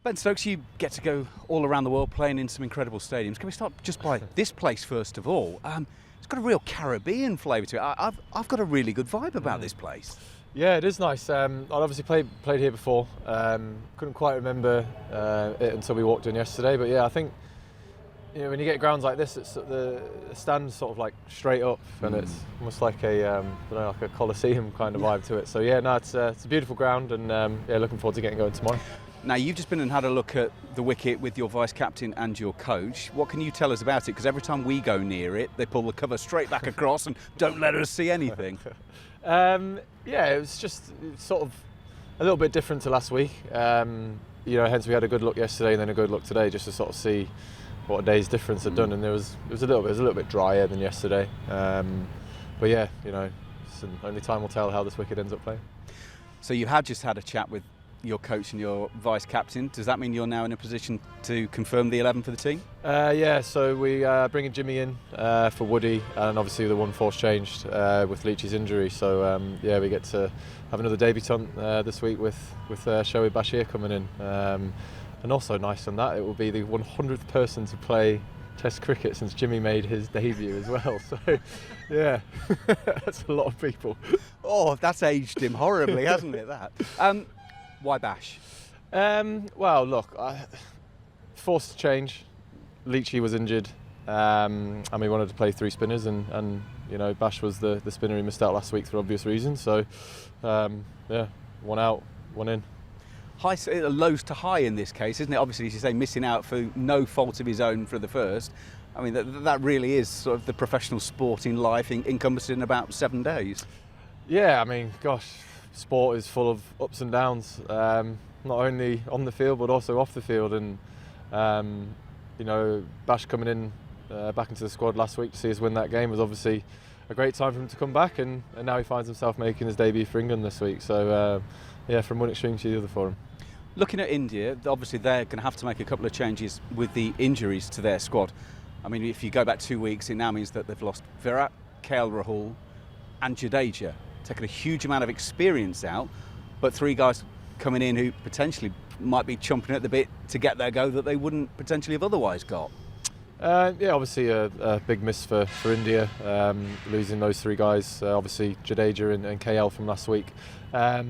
Ben Stokes, you get to go all around the world playing in some incredible stadiums. Can we start just by this place first of all? It's got a real Caribbean flavour to it. I've got a really good vibe about this place. Yeah, it is nice. I'd obviously played here before. Couldn't quite remember it until we walked in yesterday. But yeah, I think when you get grounds like this, it's the stand's sort of like straight up, and it's almost like a like a coliseum kind of vibe to it. So yeah, no, it's a beautiful ground, and yeah, looking forward to getting going tomorrow. Now, you've just been and had a look at the wicket with your vice-captain and your coach. What can you tell us about it? Because every time we go near it, they pull the cover straight back across and don't let us see anything. Yeah, it was just sort of a little bit different to last week. Hence we had a good look yesterday and then a good look today, just to sort of see what a day's difference had done. And it was a little bit drier than yesterday. But yeah, only time will tell how this wicket ends up playing. So you have just had a chat with your coach and your vice-captain. Does that mean you're now in a position to confirm the 11 for the team? Yeah, so we bringing Jimmy in for Woody, and obviously the one force changed with Leach's injury. So yeah, we get to have another debutant this week with Shoaib Bashir coming in. And also nice on that, it will be the 100th person to play Test cricket since Jimmy made his debut as well. So yeah, that's a lot of people. Oh, that's aged him horribly, hasn't it, that? Why Bash? Well, look, forced to change. Leachy was injured, and we wanted to play three spinners, and Bash was the spinner he missed out last week for obvious reasons. So, yeah, one out, one in. Lows to high in this case, isn't it? Obviously, as you say, missing out for no fault of his own for the first. I mean, that really is sort of the professional sporting life encompassed in about 7 days. Yeah, I mean, gosh. Sport is full of ups and downs, not only on the field but also off the field. And Bash coming in back into the squad last week to see us win that game was obviously a great time for him to come back, and now he finds himself making his debut for England this week. So yeah, from one extreme to the other for him. Looking at India, obviously they're going to have to make a couple of changes with the injuries to their squad. I mean, if you go back 2 weeks, it now means that they've lost Virat, KL Rahul and Jadeja. Taken a huge amount of experience out, but three guys coming in who potentially might be chomping at the bit to get their go that they wouldn't potentially have otherwise got. Yeah, obviously a big miss for India, losing those three guys. Obviously Jadeja and KL from last week. But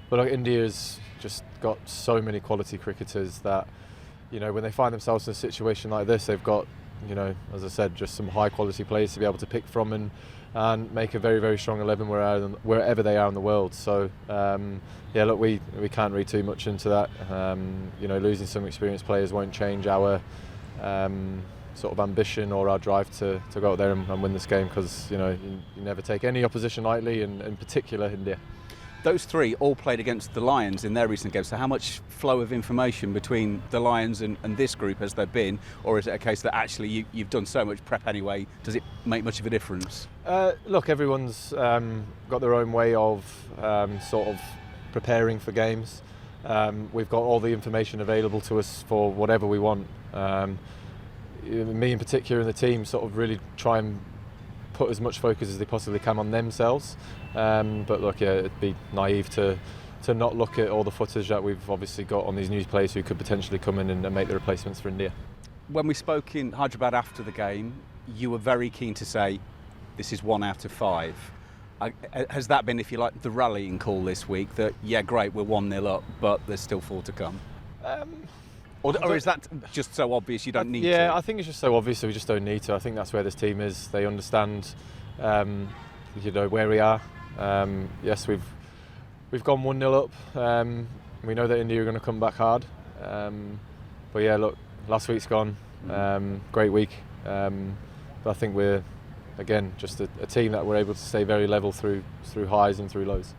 look, India's just got so many quality cricketers that, when they find themselves in a situation like this, they've got, as I said, just some high quality players to be able to pick from and make a very, very strong 11 wherever they are in the world. So yeah, look, we can't read too much into that. Losing some experienced players won't change our sort of ambition or our drive to go out there and win this game, because you never take any opposition lightly, and in particular India. Those three all played against the Lions in their recent games, so how much flow of information between the Lions and this group has there been, or is it a case that actually you've done so much prep anyway, does it make much of a difference? Look, everyone's got their own way of sort of preparing for games. We've got all the information available to us for whatever we want. Me in particular and the team sort of really try and put as much focus as they possibly can on themselves. But look, yeah, it'd be naive to not look at all the footage that we've obviously got on these new players who could potentially come in and make the replacements for India. When we spoke in Hyderabad after the game, you were very keen to say this is 1 out of 5. Has that been, if you like, the rallying call this week, that yeah, great, we're 1-0 up, but there's still 4 to come? Or is that just so obvious you don't need to? Yeah, I think it's just so obvious that we just don't need to. I think that's where this team is. They understand, where we are. Yes, we've gone 1-0 up. We know that India are going to come back hard. But yeah, look, last week's gone. Great week. But I think we're, again, just a team that we're able to stay very level through highs and through lows.